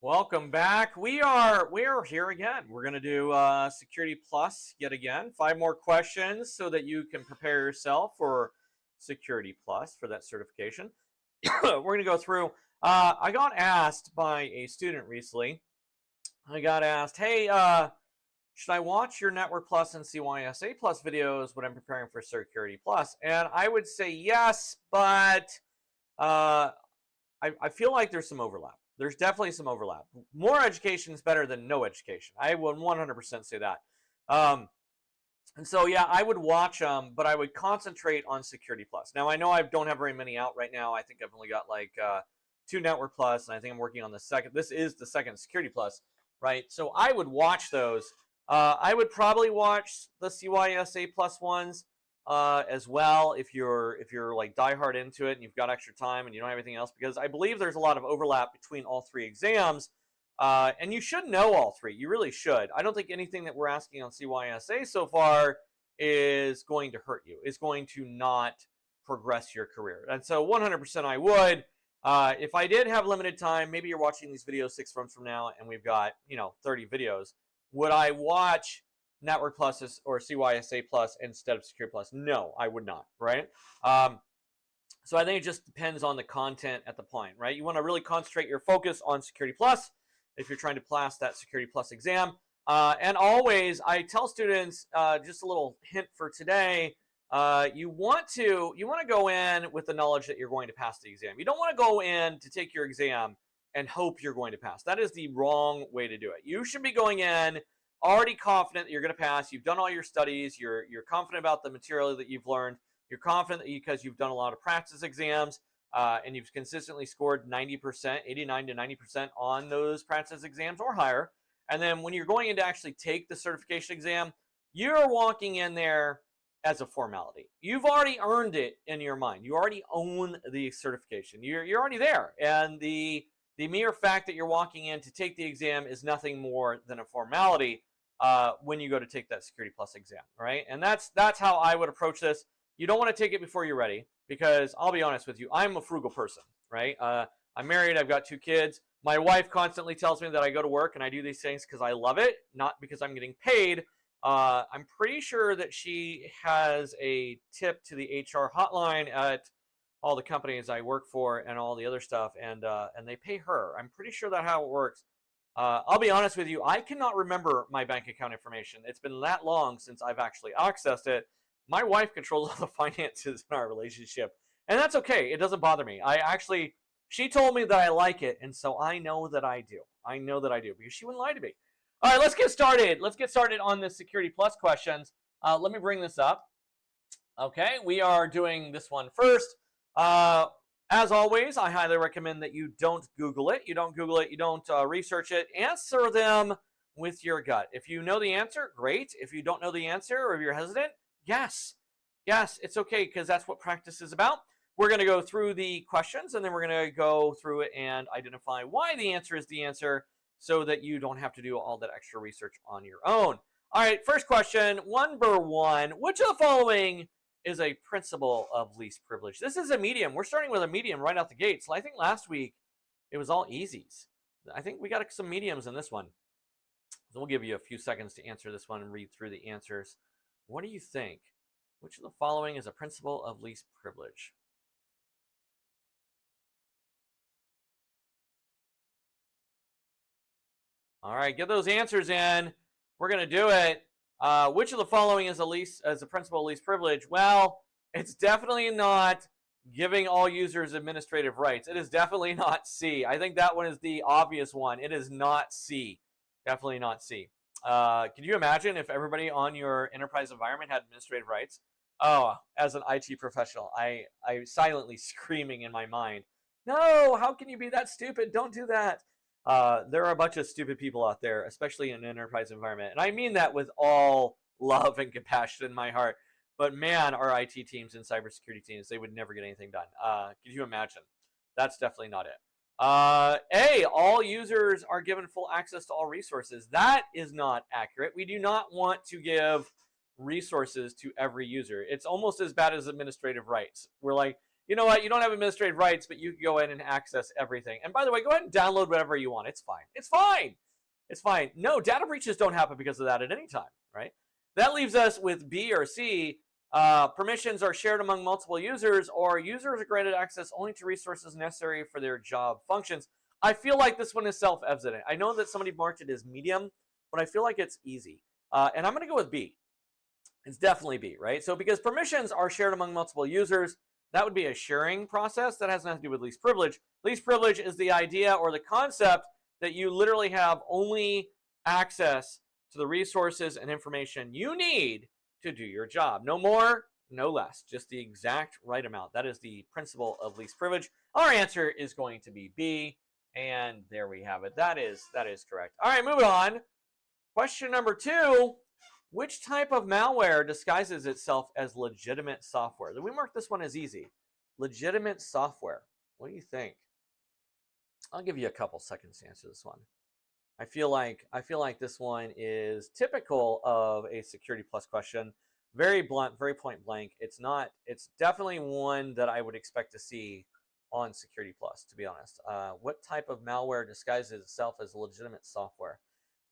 Welcome back. We are here again. We're going to do Security Plus yet again. 5 more questions so that you can prepare yourself for Security Plus for that certification. We're going to go through. I got asked by a student recently. I got asked, hey, should I watch your Network Plus and CYSA Plus videos when I'm preparing for Security Plus? And I would say yes, but I feel like there's some overlap. There's definitely some overlap. More education is better than no education. I would 100% say that. And so, yeah, I would watch them, but I would concentrate on Security Plus. Now, I know I don't have very many out right now. I think I've only got like 2 Network Plus, and I think I'm working on the second. This is the second Security Plus, right? So I would watch those. I would probably watch the CYSA Plus ones as well if you're like diehard into it and you've got extra time and you don't have anything else, because I believe there's a lot of overlap between all 3 exams. And you should know all 3. You really should. I don't think anything that we're asking on CYSA so far is going to hurt you. It's going to not progress your career. And so 100% I would. If I did have limited time, maybe you're watching these videos 6 months from now and we've got, 30 videos. Would I watch Network Plus or CYSA Plus instead of Security Plus? No, I would not, right? So I think it just depends on the content at the point, right? You want to really concentrate your focus on Security Plus if you're trying to pass that Security Plus exam. And always, I tell students, just a little hint for today, you want to go in with the knowledge that you're going to pass the exam. You don't want to go in to take your exam and hope you're going to pass. That is the wrong way to do it. You should be going in already confident that you're going to pass. You've done all your studies. You're confident about the material that you've learned. You're confident because you've done a lot of practice exams. And you've consistently scored 90%, 89 to 90% on those practice exams or higher. And then when you're going in to actually take the certification exam, you're walking in there as a formality. You've already earned it in your mind. You already own the certification. You're already there. And the mere fact that you're walking in to take the exam is nothing more than a formality when you go to take that Security Plus exam, right? And that's how I would approach this. You don't want to take it before you're ready, because I'll be honest with you, I'm a frugal person, right? I'm married, I've got 2 kids. My wife constantly tells me that I go to work and I do these things because I love it, not because I'm getting paid. I'm pretty sure that she has a tip to the HR hotline at all the companies I work for and all the other stuff, and they pay her. I'm pretty sure that's how it works. I'll be honest with you, I cannot remember my bank account information. It's been that long since I've actually accessed it. My wife controls all the finances in our relationship, and that's okay. It doesn't bother me. She told me that I like it, and so I know that I do. I know that I do, because she wouldn't lie to me. All right, let's get started. Let's get started on the Security Plus questions. Let me bring this up. Okay, we are doing this one first. As always, I highly recommend that you don't Google it. You don't Google it. You don't research it. Answer them with your gut. If you know the answer, great. If you don't know the answer or if you're hesitant, yes, it's okay, because that's what practice is about. We're going to go through the questions, and then we're going to go through it and identify why the answer is the answer, so that you don't have to do all that extra research on your own. All right, first question, number 1. Which of the following is a principle of least privilege? This is a medium. We're starting with a medium right out the gate. So I think last week it was all easies. I think we got some mediums in this one. So we'll give you a few seconds to answer this one and read through the answers. What do you think? Which of the following is a principle of least privilege? All right, get those answers in. We're going to do it. Which of the following is a principle of least privilege? Well, it's definitely not giving all users administrative rights. It is definitely not C. I think that one is the obvious one. It is not C. Definitely not C. Can you imagine if everybody on your enterprise environment had administrative rights? Oh, as an IT professional, I silently screaming in my mind, no, how can you be that stupid? Don't do that. There are a bunch of stupid people out there, especially in an enterprise environment. And I mean that with all love and compassion in my heart. But man, our IT teams and cybersecurity teams, they would never get anything done. Could you imagine? That's definitely not it. A, all users are given full access to all resources. That is not accurate. We do not want to give resources to every user. It's almost as bad as administrative rights. We're like, you know what? You don't have administrative rights, but you can go in and access everything. And by the way, go ahead and download whatever you want. It's fine. It's fine. It's fine. No, data breaches don't happen because of that at any time, right? That leaves us with B or C. Permissions are shared among multiple users, or users are granted access only to resources necessary for their job functions. I feel like this one is self-evident. I know that somebody marked it as medium, but I feel like it's easy. And I'm going to go with B. It's definitely B, right? So because permissions are shared among multiple users, that would be a sharing process. That has nothing to do with least privilege. Least privilege is the idea or the concept that you literally have only access to the resources and information you need to do your job. No more, no less. Just the exact right amount. That is the principle of least privilege. Our answer is going to be B. And there we have it. That is correct. All right, moving on. Question number 2. Which type of malware disguises itself as legitimate software? We mark this one as easy. Legitimate software. What do you think? I'll give you a couple seconds to answer this one. I feel like this one is typical of a Security Plus question. Very blunt, very point blank. It's definitely one that I would expect to see on Security Plus, to be honest. What type of malware disguises itself as legitimate software?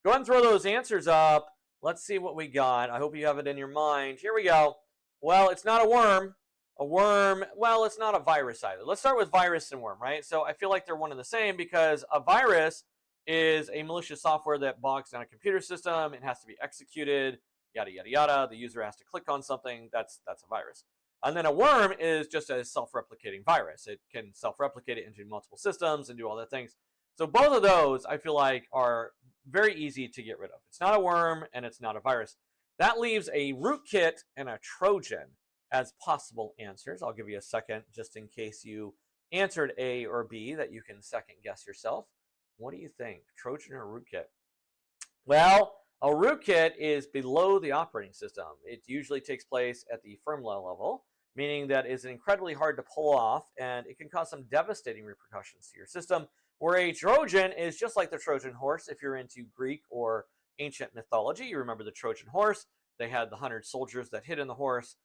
Go ahead and throw those answers up. Let's see what we got. I hope you have it in your mind. Here we go. Well, it's not a worm. A worm, well, it's not a virus either. Let's start with virus and worm, right? So I feel like they're one and the same because a virus is a malicious software that bogs down a computer system. It has to be executed, yada, yada, yada. The user has to click on something. That's a virus. And then a worm is just a self-replicating virus. It can self-replicate it into multiple systems and do all the things. So both of those, I feel like, are very easy to get rid of. It's not a worm and it's not a virus. That leaves a rootkit and a Trojan as possible answers. I'll give you a second just in case you answered A or B that you can second guess yourself. What do you think? Trojan or rootkit? Well, a rootkit is below the operating system. It usually takes place at the firmware level, meaning that it's incredibly hard to pull off and it can cause some devastating repercussions to your system. Where a Trojan is just like the Trojan horse. If you're into Greek or ancient mythology, you remember the Trojan horse. They had the 100 soldiers that hid in the horse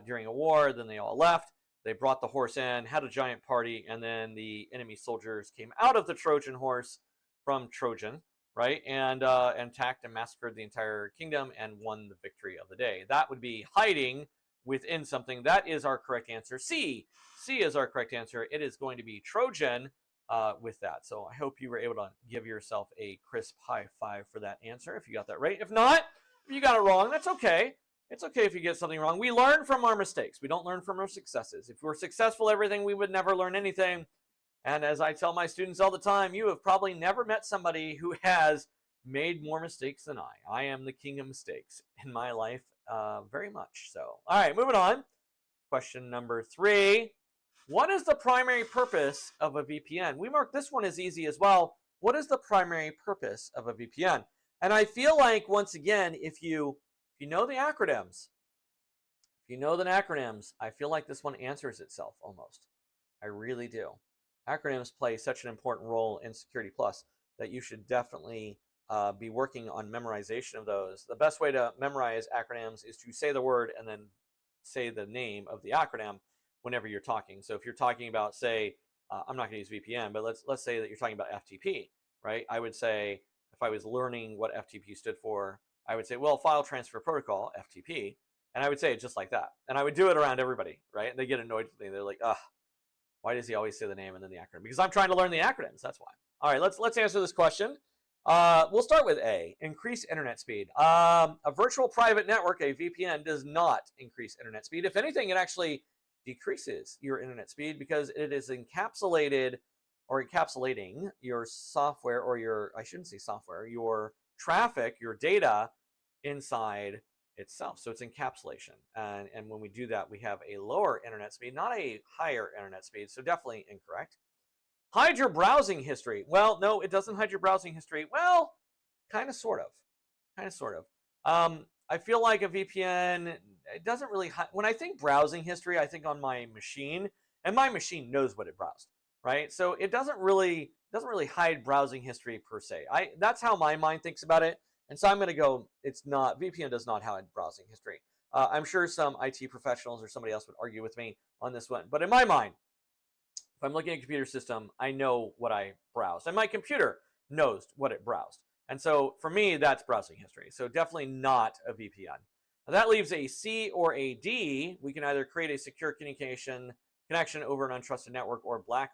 during a war. Then they all left. They brought the horse in, had a giant party, and then the enemy soldiers came out of the Trojan horse from Trojan, right? And attacked and massacred the entire kingdom and won the victory of the day. That would be hiding within something. That is our correct answer. C is our correct answer. It is going to be Trojan. With that. So I hope you were able to give yourself a crisp high five for that answer if you got that right. If not, if you got it wrong, that's okay. It's okay if you get something wrong. We learn from our mistakes. We don't learn from our successes. If we're successful at everything, we would never learn anything. And as I tell my students all the time, you have probably never met somebody who has made more mistakes than I. I am the king of mistakes in my life, very much so. All right, moving on. Question number 3. What is the primary purpose of a VPN? We mark this one as easy as well. What is the primary purpose of a VPN? And I feel like, once again, if you know the acronyms, I feel like this one answers itself almost. I really do. Acronyms play such an important role in Security Plus that you should definitely be working on memorization of those. The best way to memorize acronyms is to say the word and then say the name of the acronym whenever you're talking. So if you're talking about, say, I'm not going to use VPN, but let's say that you're talking about FTP, right? I would say, if I was learning what FTP stood for, I would say, well, File Transfer Protocol, FTP, and I would say it just like that. And I would do it around everybody, right? And they get annoyed with me. They're like, ugh, why does he always say the name and then the acronym? Because I'm trying to learn the acronyms, that's why. All right, let's answer this question. We'll start with A, increase internet speed. A virtual private network, a VPN, does not increase internet speed. If anything, it actually decreases your internet speed because it is encapsulating your software, or your traffic, your data inside itself. So it's encapsulation. And when we do that, we have a lower internet speed, not a higher internet speed. So definitely incorrect. Hide your browsing history. Well, no, it doesn't hide your browsing history. Well, kind of, sort of. I feel like a VPN, it doesn't really hide. When I think browsing history, I think on my machine, and my machine knows what it browsed, right? So it doesn't really hide browsing history per se. That's how my mind thinks about it. And so I'm going to go, it's not, VPN does not hide browsing history. I'm sure some IT professionals or somebody else would argue with me on this one. But in my mind, if I'm looking at a computer system, I know what I browsed, and my computer knows what it browsed. And so for me, that's browsing history. So definitely not a VPN. Now that leaves a C or a D. We can either create a secure communication connection over an untrusted network or block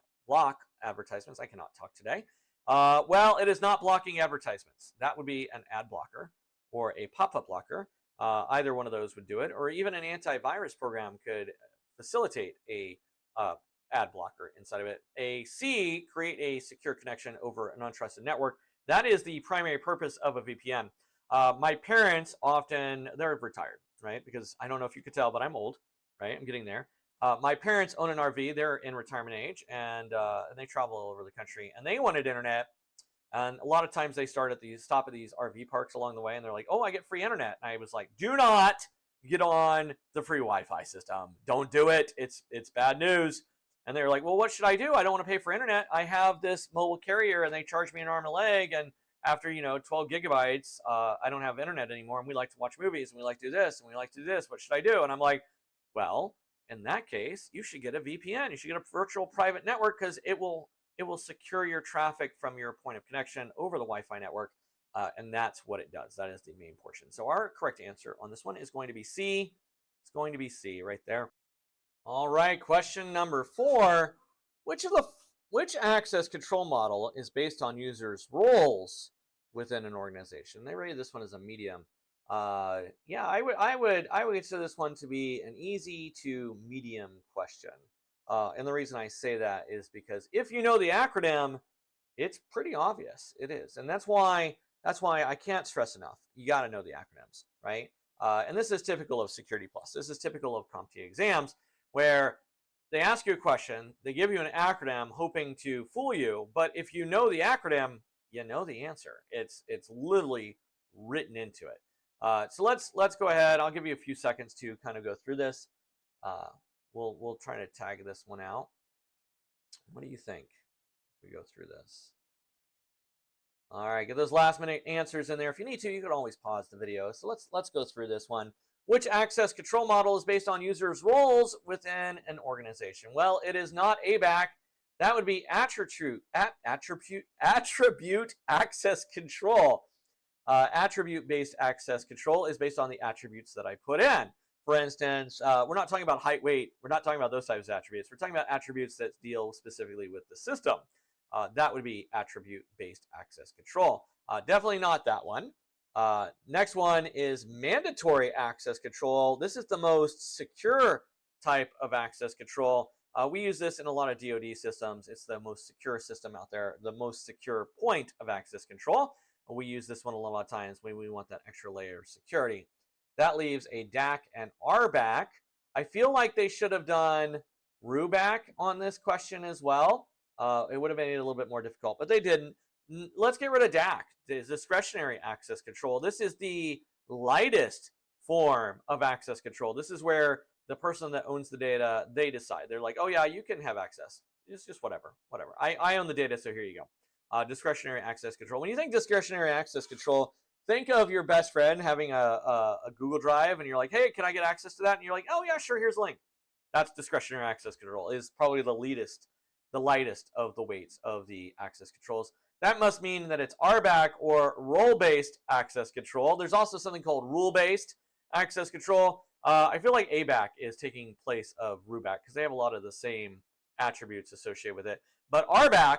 advertisements. I cannot talk today. Well, it is not blocking advertisements. That would be an ad blocker or a pop-up blocker. Either one of those would do it, or even an antivirus program could facilitate a ad blocker inside of it. A C, create a secure connection over an untrusted network. That is the primary purpose of a VPN. My parents often, they're retired, right? Because I don't know if you could tell, but I'm old, right? I'm getting there. My parents own an RV. They're in retirement age, and they travel all over the country, and they wanted internet. And a lot of times they stop at these RV parks along the way, and they're like, "Oh, I get free internet." And I was like, "Do not get on the free Wi-Fi system. Don't do it. It's bad news." And they were like, "Well, what should I do? I don't want to pay for internet. I have this mobile carrier, and they charge me an arm and a leg. And after 12 gigabytes, I don't have internet anymore. And we like to watch movies, and we like to do this, and we like to do this. What should I do?" And I'm like, "Well, in that case, you should get a VPN. You should get a virtual private network, because it will secure your traffic from your point of connection over the Wi-Fi network, and that's what it does. That is the main portion. So our correct answer on this one is going to be C. It's going to be C right there. All right, question number 4. Which access control model is based on users' roles within an organization? They rated this one as a medium. Yeah, I would consider this one to be an easy to medium question. And the reason I say that is because if you know the acronym, it's pretty obvious. It is, and that's why I can't stress enough. You got to know the acronyms, right? And this is typical of Security Plus. This is typical of CompTIA exams, where they ask you a question, they give you an acronym, hoping to fool you. But if you know the acronym, you know the answer. It's literally written into it. So let's go ahead. I'll give you a few seconds to kind of go through this. We'll try to tag this one out. What do you think? We go through this. All right, get those last minute answers in there. If you need to, you can always pause the video. So let's go through this one. Which access control model is based on users' roles within an organization? Well, it is not ABAC. That would be attribute access control. Attribute-based access control is based on the attributes that I put in. For instance, we're not talking about height, weight. We're not talking about those types of attributes. We're talking about attributes that deal specifically with the system. That would be attribute-based access control. Definitely not that one. Next one is mandatory access control. This is the most secure type of access control. We use this in a lot of DoD systems. It's the most secure system out there, the most secure point of access control. We use this one a lot of times when we want that extra layer of security. That leaves a DAC and RBAC. I feel like they should have done RUBAC on this question as well. It would have made it a little bit more difficult, but they didn't. Let's get rid of DAC, the discretionary access control. This is the lightest form of access control. This is where the person that owns the data, they decide. They're like, "Oh yeah, you can have access. It's just whatever. I own the data, so here you go." Discretionary access control. When you think discretionary access control, think of your best friend having a Google Drive, and you're like, "Hey, can I get access to that?" And you're like, "Oh yeah, sure, here's a link." That's discretionary access control. It is probably the lightest of the weights of the access controls. That must mean that it's RBAC or role-based access control. There's also something called rule-based access control. I feel like ABAC is taking place of RUBAC because they have a lot of the same attributes associated with it. But RBAC,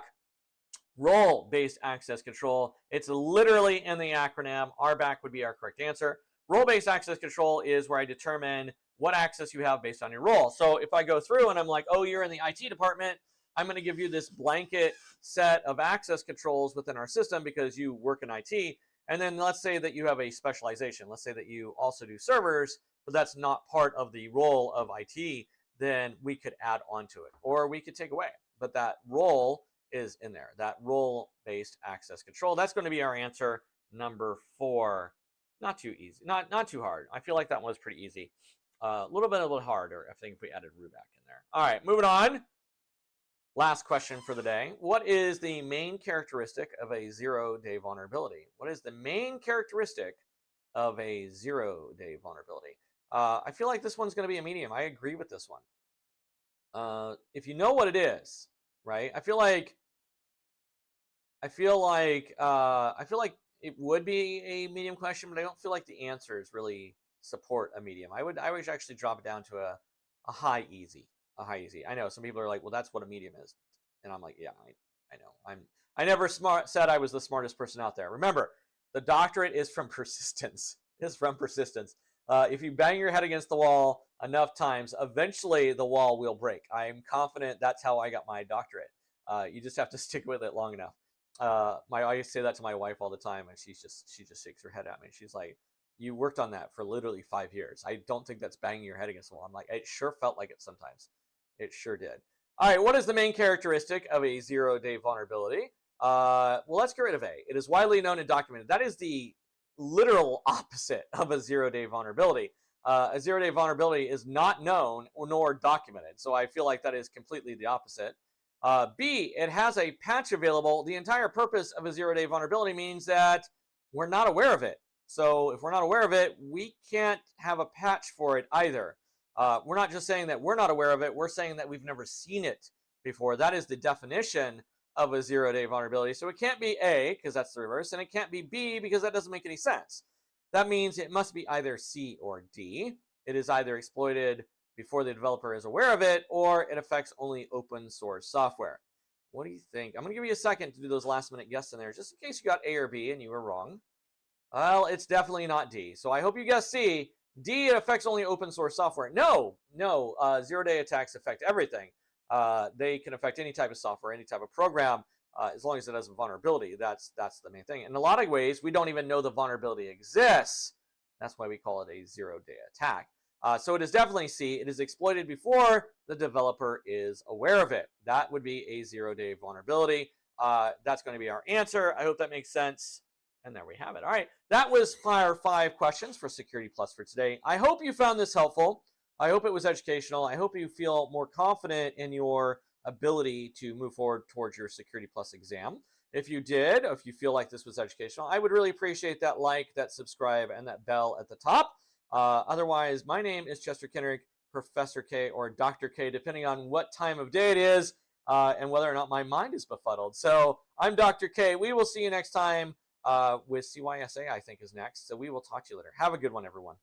role-based access control, it's literally in the acronym. RBAC would be our correct answer. Role-based access control is where I determine what access you have based on your role. So if I go through and I'm like, "Oh, you're in the IT department, I'm going to give you this blanket set of access controls within our system because you work in IT." And then let's say that you have a specialization. Let's say that you also do servers, but that's not part of the role of IT. Then we could add onto it, or we could take away. But that role is in there. That role-based access control. That's going to be our answer, number 4. Not too easy. Not too hard. I feel like that one was pretty easy. A little bit harder, I think, if we added RUBAC in there. All right, moving on. Last question for the day. What is the main characteristic of a zero-day vulnerability? What is the main characteristic of a zero-day vulnerability? I feel like this one's going to be a medium. I agree with this one. If you know what it is, right? I feel like it would be a medium question, but I don't feel like the answers really support a medium. I would actually drop it down to a high easy. A high easy. I know some people are like, well, that's what a medium is. And I'm like, yeah, I know. I never said I was the smartest person out there. Remember, the doctorate is from persistence. Is from persistence. If you bang your head against the wall enough times, eventually the wall will break. I'm confident that's how I got my doctorate. You just have to stick with it long enough. I say that to my wife all the time, and she just shakes her head at me. She's like, "You worked on that for literally 5 years. I don't think that's banging your head against the wall." I'm like, "It sure felt like it sometimes. It sure did." All right, what is the main characteristic of a 0-day vulnerability? Well, let's get rid of A. It is widely known and documented. That is the literal opposite of a 0-day vulnerability. A 0-day vulnerability is not known nor documented. So I feel like that is completely the opposite. B, it has a patch available. The entire purpose of a 0-day vulnerability means that we're not aware of it. So if we're not aware of it, we can't have a patch for it either. We're not just saying that we're not aware of it. We're saying that we've never seen it before. That is the definition of a 0-day vulnerability. So it can't be A, because that's the reverse, and it can't be B, because that doesn't make any sense. That means it must be either C or D. It is either exploited before the developer is aware of it, or it affects only open source software. What do you think? I'm going to give you a second to do those last minute guesses in there, just in case you got A or B and you were wrong. Well, it's definitely not D. So I hope you guessed C. D, it affects only open source software. No, 0-day attacks affect everything. They can affect any type of software, any type of program, as long as it has a vulnerability. That's the main thing. In a lot of ways, we don't even know the vulnerability exists. That's why we call it a 0-day attack. So it is definitely C. It is exploited before the developer is aware of it. That would be a 0-day vulnerability. That's going to be our answer. I hope that makes sense. And there we have it. All right, that was our 5 questions for Security Plus for today. I hope you found this helpful. I hope it was educational. I hope you feel more confident in your ability to move forward towards your Security Plus exam. If you did, if you feel like this was educational, I would really appreciate that like, that subscribe, and that bell at the top. Otherwise, my name is Chester Kendrick, Professor K, or Dr. K, depending on what time of day it is and whether or not my mind is befuddled. So I'm Dr. K. We will see you next time with CYSA, I think, is next. So we will talk to you later. Have a good one, everyone.